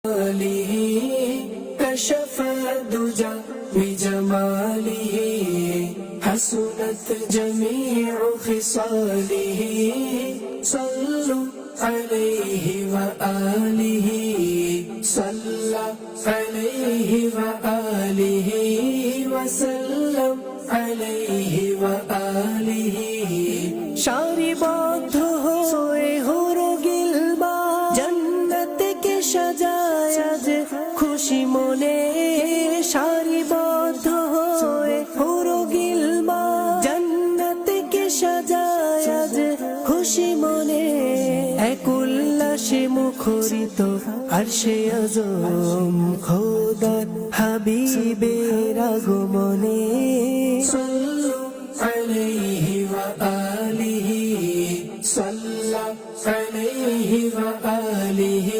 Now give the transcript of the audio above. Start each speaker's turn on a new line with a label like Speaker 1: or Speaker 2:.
Speaker 1: آله كشف الدجى بجماله حسنت جميع خصاله صلوا عليه وآله صلى عليه وآله وسلم عليه وآله সারিবদ্ধ হয়ে হুরু গিলবা জান্নাতকে সাজায় আজ খুশি মনে সারিবদ্ধ হয়ে হুরু গিলবা জান্নাতকে সাজায় আজ খুশি মনে এক উল্লাসে মুখরিত আরশে আযম খোদার হাবিবের আগমনে সাল্লু আলাইহি ওয়া আলিহি সাল্লা আলাইহি ওয়া আলিহি